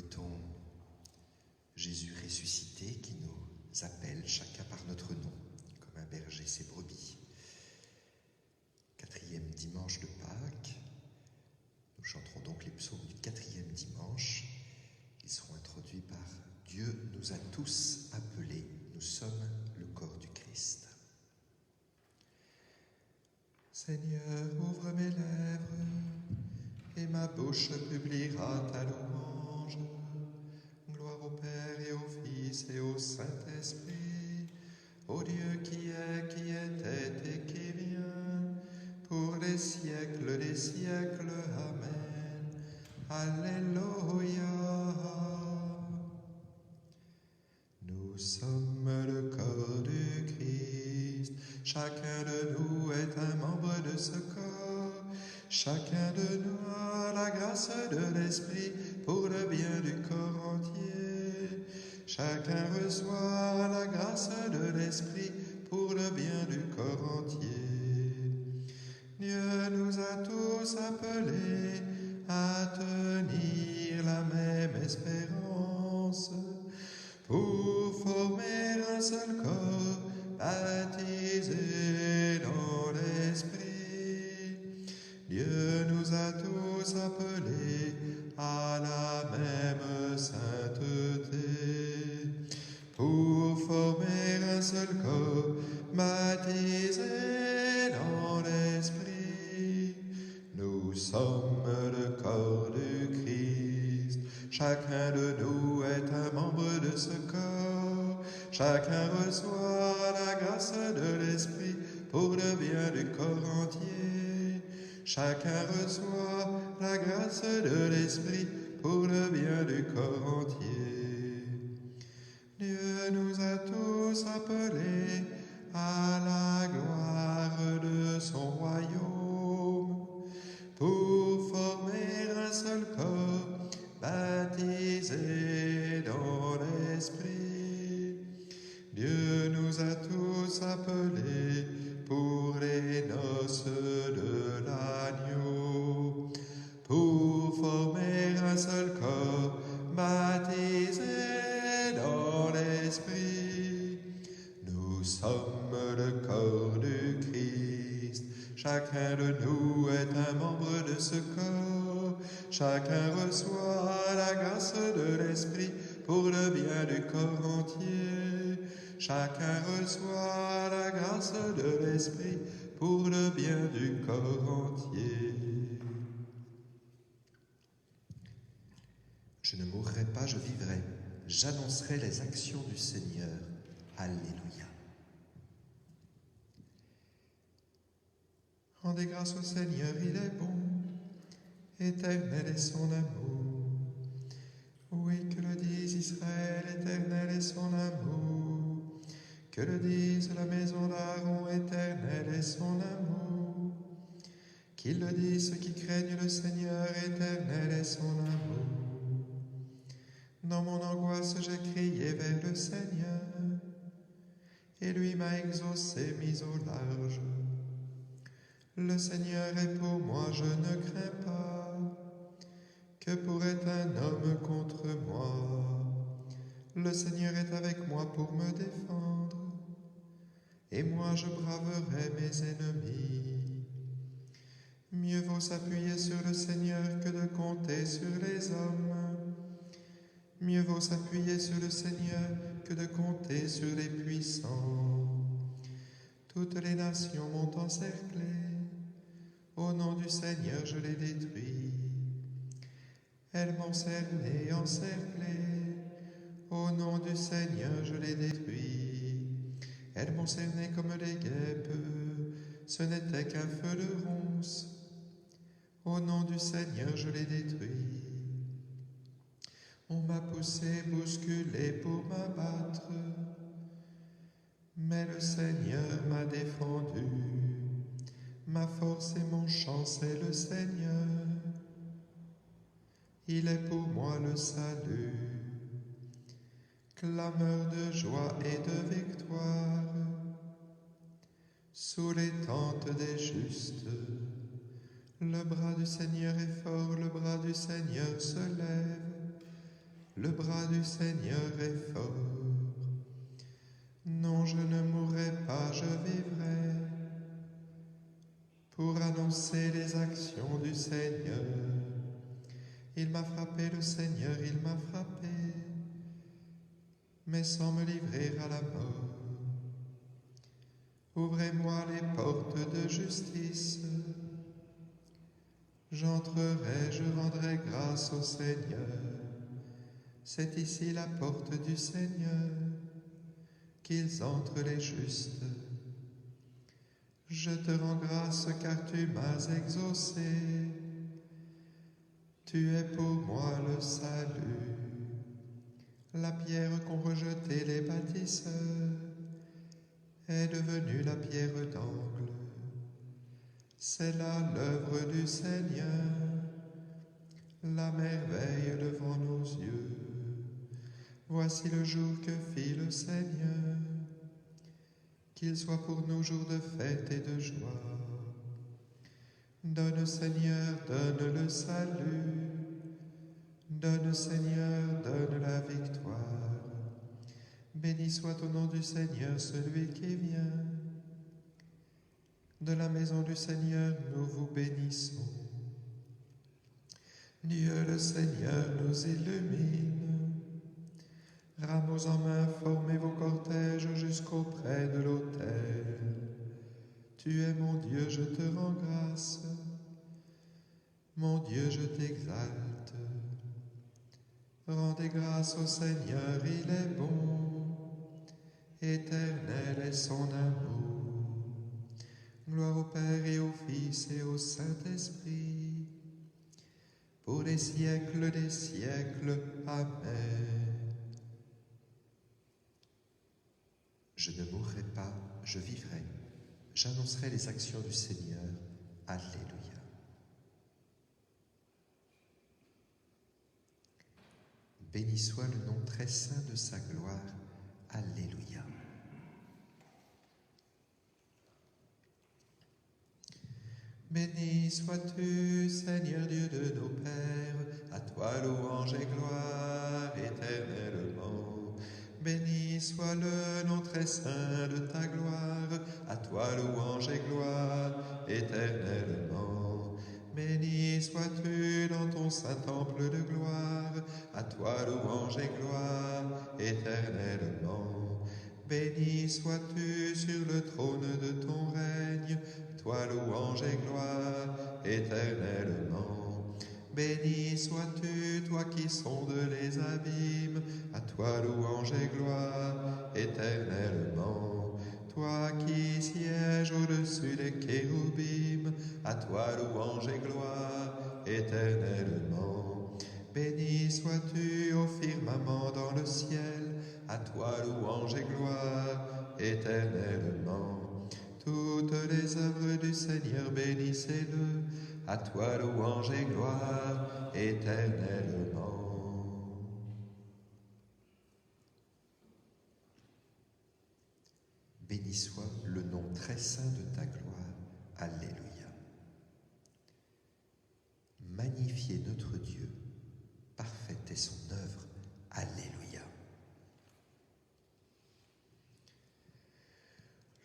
écoutons Jésus ressuscité qui nous appelle chacun par notre nom, comme un berger ses brebis. 4e dimanche de Pâques, nous chanterons donc les psaumes du 4e dimanche. Ils seront introduits par « Dieu nous a tous appelés, nous sommes le corps du Christ ». Seigneur, ouvre mes lèvres, et ma bouche publiera ta louange. Gloire au Père et au Fils et au Saint-Esprit, au Dieu qui était et qui vient, pour les siècles des siècles. Amen. Alléluia. Nous sommes le corps du Christ, chacun de nous est un membre de ce corps, chacun de nous a la grâce de l'Esprit pour le bien du corps entier. Chacun reçoit la grâce de l'Esprit pour le bien du corps entier. Dieu nous a tous appelés à tenir la même espérance, pour former un seul corps, baptisé dans l'Esprit. Dieu nous a tous appelés à la même sainteté, pour former un seul corps, baptisé dans l'Esprit. Nous sommes le corps du Christ, chacun de nous est un membre de ce corps, chacun reçoit la grâce de l'Esprit pour le bien du corps entier. Chacun reçoit la grâce de l'Esprit pour le bien du corps entier. Dieu nous a tous appelés à la gloire de son royaume, pour former un seul corps, baptisé dans l'Esprit. Dieu nous a tous appelés pour les noces de l'agneau, pour former un seul corps, baptisé dans l'Esprit. Nous sommes le corps du Christ, chacun de nous est un membre de ce corps, chacun reçoit la grâce de l'Esprit pour le bien du corps entier. Chacun reçoit la grâce de l'Esprit pour le bien du corps entier. Je ne mourrai pas, je vivrai, j'annoncerai les actions du Seigneur. Alléluia. Rendez grâce au Seigneur, il est bon, éternel est son amour. Oui, que le dise Israël, éternel est son amour. Que le dise la maison d'Aaron, éternel est son amour. Qu'ils le disent ceux qui craignent le Seigneur, éternel est son amour. Dans mon angoisse, j'ai crié vers le Seigneur, et lui m'a exaucé, mis au large. Le Seigneur est pour moi, je ne crains pas. Que pourrait un homme contre moi? Le Seigneur est avec moi pour me défendre, et moi je braverai mes ennemis. Mieux vaut s'appuyer sur le Seigneur que de compter sur les hommes. Mieux vaut s'appuyer sur le Seigneur que de compter sur les puissants. Toutes les nations m'ont encerclé, au nom du Seigneur je les détruis. Elles m'ont cerné, encerclé, au nom du Seigneur je les détruis. Elles m'ont cerné comme des guêpes, ce n'était qu'un feu de ronces. Au nom du Seigneur je les détruis. On m'a poussé, bousculé pour m'abattre, mais le Seigneur m'a défendu. Ma force et mon chant, c'est le Seigneur. Il est pour moi le salut. Clameur de joie et de victoire, sous les tentes des justes. Le bras du Seigneur est fort, le bras du Seigneur se lève. Le bras du Seigneur est fort. Non, je ne mourrai pas, je vivrai pour annoncer les actions du Seigneur. Il m'a frappé, le Seigneur, il m'a frappé, mais sans me livrer à la mort. Ouvrez-moi les portes de justice. J'entrerai, je rendrai grâce au Seigneur. C'est ici la porte du Seigneur, qu'ils entrent les justes. Je te rends grâce car tu m'as exaucé. Tu es pour moi le salut. La pierre qu'ont rejetée les bâtisseurs est devenue la pierre d'angle. C'est là l'œuvre du Seigneur, la merveille devant nos yeux. Voici le jour que fit le Seigneur, qu'il soit pour nous jour de fête et de joie. Donne Seigneur, donne le salut. Donne Seigneur, donne la victoire. Béni soit au nom du Seigneur celui qui vient. De la maison du Seigneur, nous vous bénissons. Dieu le Seigneur nous illumine. Rameaux en main, formez vos cortèges jusqu'auprès de l'autel. Tu es mon Dieu, je te rends grâce. Mon Dieu, je t'exalte. Rendez grâce au Seigneur, il est bon. Éternel est son amour. Gloire au Père et au Fils et au Saint-Esprit, pour les siècles des siècles. Amen. Je ne mourrai pas, je vivrai. J'annoncerai les actions du Seigneur. Alléluia. Béni soit le nom très saint de sa gloire. Alléluia. Béni sois-tu, Seigneur Dieu de nos pères, à toi louange et gloire éternellement. Béni soit le nom très saint de ta gloire, à toi louange et gloire éternellement. Béni sois-tu dans ton saint temple de gloire, à toi louange et gloire éternellement. Béni sois-tu sur le trône de ton règne, toi louange et gloire éternellement. Béni sois-tu, toi qui sondes les abîmes, à toi louange et gloire éternellement. Toi qui sièges au-dessus des kéroubim, à toi louange et gloire éternellement. Béni sois-tu au firmament dans le ciel, à toi louange et gloire éternellement. Toutes les œuvres du Seigneur, bénissez-le, à toi louange et gloire éternellement. Béni soit le nom très saint de ta gloire. Alléluia. Magnifiez notre Dieu, parfaite est son œuvre. Alléluia.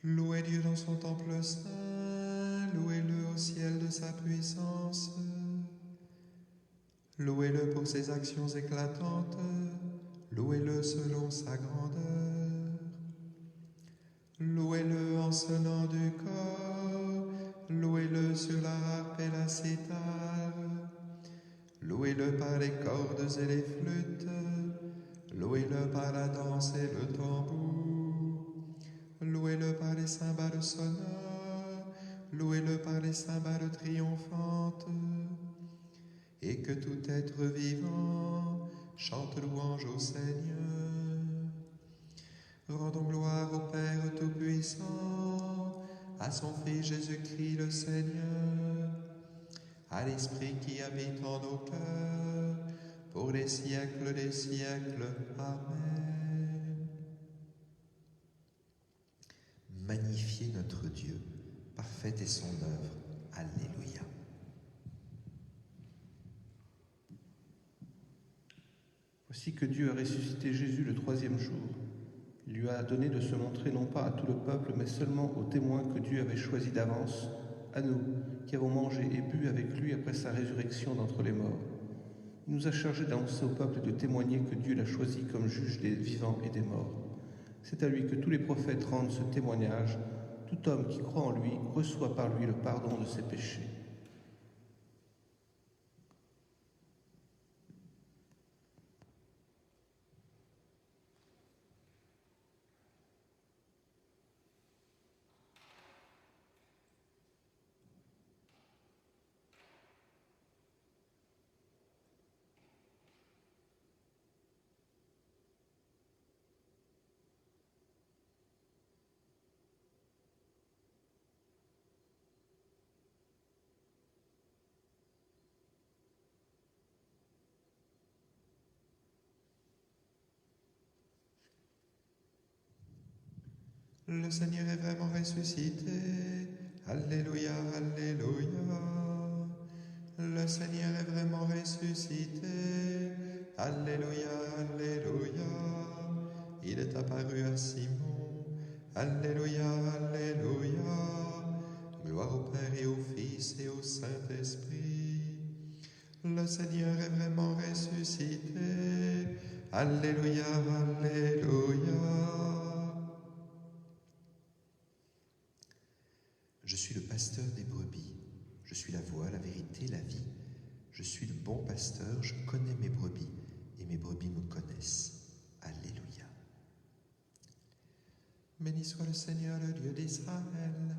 Louez Dieu dans son temple saint, louez-le au ciel de sa puissance. Louez-le pour ses actions éclatantes, louez-le selon sa grandeur. Louez-le en sonnant du corps, louez-le sur la harpe et la cithare. Louez-le par les cordes et les flûtes, louez-le par la danse et le tambour. Louez-le par les cymbales sonores, louez-le par les cymbales triomphantes. Et que tout être vivant chante louange au Seigneur. Rendons gloire au Père Tout-Puissant, à son Fils Jésus-Christ le Seigneur, à l'Esprit qui habite en nos cœurs, pour les siècles des siècles. Amen. Magnifiez notre Dieu, parfaite est son œuvre. Alléluia. Voici que Dieu a ressuscité Jésus le 3e jour. Il lui a donné de se montrer non pas à tout le peuple, mais seulement aux témoins que Dieu avait choisis d'avance, à nous, qui avons mangé et bu avec lui après sa résurrection d'entre les morts. Il nous a chargés d'annoncer au peuple et de témoigner que Dieu l'a choisi comme juge des vivants et des morts. C'est à lui que tous les prophètes rendent ce témoignage. Tout homme qui croit en lui reçoit par lui le pardon de ses péchés. Le Seigneur est vraiment ressuscité. Alléluia, alléluia. Le Seigneur est vraiment ressuscité. Alléluia, alléluia. Il est apparu à Simon. Alléluia, alléluia. Gloire au Père et au Fils et au Saint-Esprit. Le Seigneur est vraiment ressuscité. Alléluia, alléluia. Je suis le pasteur des brebis. Je suis la voie, la vérité, la vie. Je suis le bon pasteur, je connais mes brebis et mes brebis me connaissent. Alléluia. Béni soit le Seigneur, le Dieu d'Israël,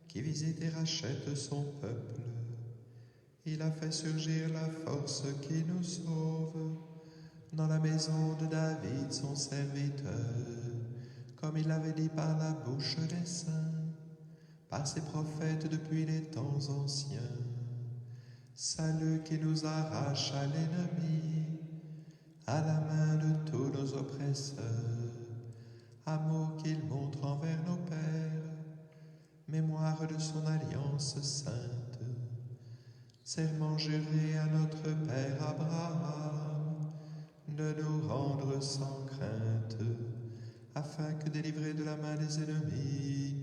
qui visite et rachète son peuple. Il a fait surgir la force qui nous sauve dans la maison de David, son serviteur, comme il l'avait dit par la bouche des saints, par ses prophètes depuis les temps anciens. Salut qui nous arrache à l'ennemi, à la main de tous nos oppresseurs. Amour qu'il montre envers nos pères, mémoire de son alliance sainte. Serment juré à notre Père Abraham, de nous rendre sans crainte, afin que, délivrés de la main des ennemis,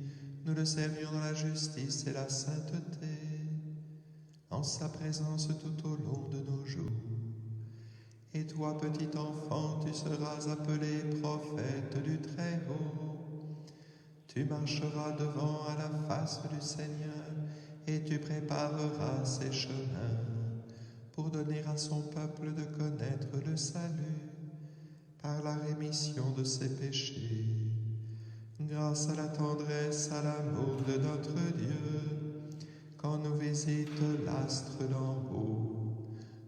nous le servions dans la justice et la sainteté, en sa présence tout au long de nos jours. Et toi, petit enfant, tu seras appelé prophète du Très-Haut. Tu marcheras devant à la face du Seigneur, et tu prépareras ses chemins, pour donner à son peuple de connaître le salut, par la rémission de ses péchés. Grâce à la tendresse, à l'amour de notre Dieu, quand nous visite l'astre d'en haut,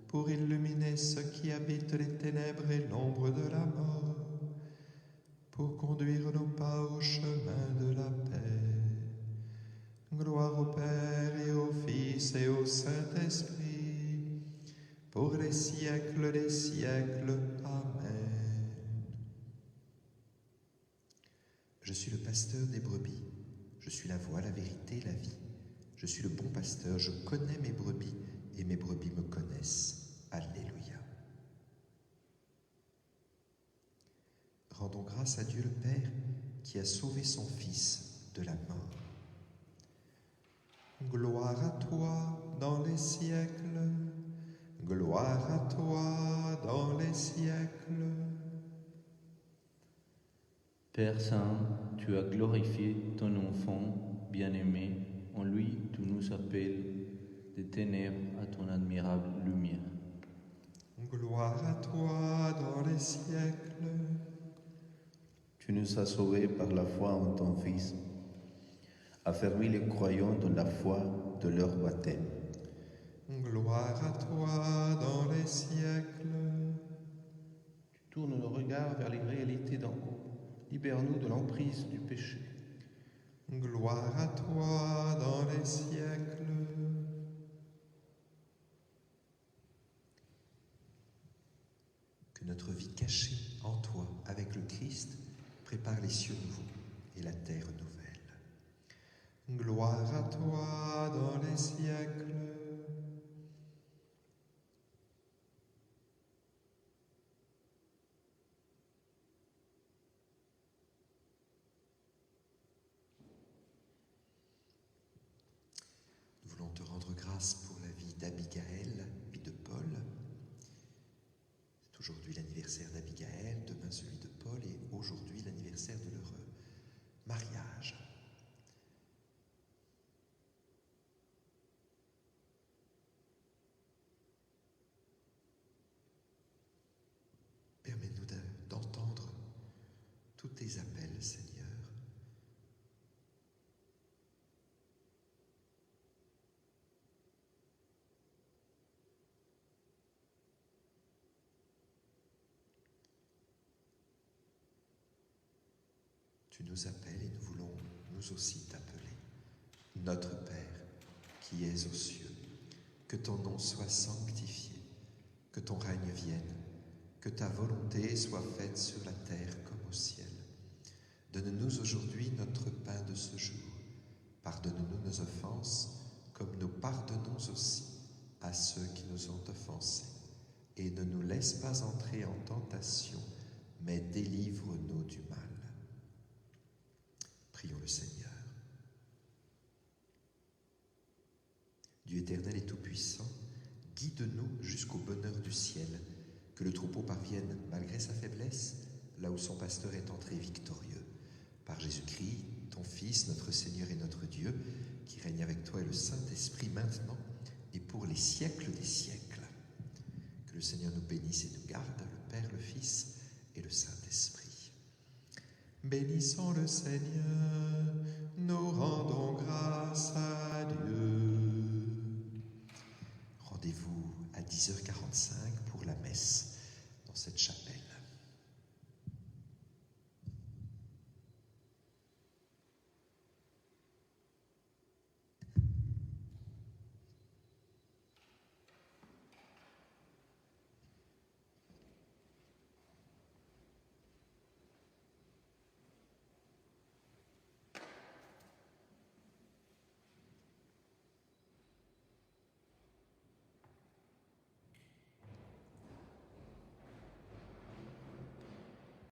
pour illuminer ceux qui habitent les ténèbres et l'ombre de la mort, pour conduire nos pas au chemin de la paix. Gloire au Père et au Fils et au Saint-Esprit, pour les siècles des siècles. Amen. Je suis le pasteur des brebis. Je suis la voie, la vérité, la vie. Je suis le bon pasteur, je connais mes brebis et mes brebis me connaissent. Alléluia. Rendons grâce à Dieu le Père qui a sauvé son Fils de la mort. Gloire à toi dans les siècles, gloire à toi dans les siècles. Père Saint, tu as glorifié ton enfant bien-aimé. En lui, tu nous appelles des ténèbres à ton admirable lumière. Gloire à toi dans les siècles. Tu nous as sauvés par la foi en ton Fils, affermis les croyants dans la foi de leur baptême. Gloire à toi dans les siècles. Tu tournes nos regards vers les réalités d'en haut. Libère-nous de l'emprise du péché. Gloire à toi dans les siècles. Que notre vie cachée en toi avec le Christ prépare les cieux nouveaux et la terre nouvelle. Gloire à toi dans les siècles. d'Abigaël et de Paul. C'est aujourd'hui l'anniversaire d'Abigaël, demain celui de Paul et aujourd'hui l'anniversaire de leur mariage. Permets-nous d'entendre tous tes appels, Seigneur. Tu nous appelles et nous voulons nous aussi t'appeler. Notre Père, qui es aux cieux, que ton nom soit sanctifié, que ton règne vienne, que ta volonté soit faite sur la terre comme au ciel. Donne-nous aujourd'hui notre pain de ce jour. Pardonne-nous nos offenses, comme nous pardonnons aussi à ceux qui nous ont offensés. Et ne nous laisse pas entrer en tentation, mais délivre-nous du mal. Prions le Seigneur. Dieu éternel et tout-puissant, guide-nous jusqu'au bonheur du ciel, que le troupeau parvienne, malgré sa faiblesse, là où son pasteur est entré victorieux. Par Jésus-Christ, ton Fils, notre Seigneur et notre Dieu, qui règne avec toi et le Saint-Esprit maintenant et pour les siècles des siècles. Que le Seigneur nous bénisse et nous garde, le Père, le Fils et le Saint-Esprit. Bénissons le Seigneur, nous rendons grâce à Dieu. Rendez-vous à 10h45 pour la messe dans cette chapelle.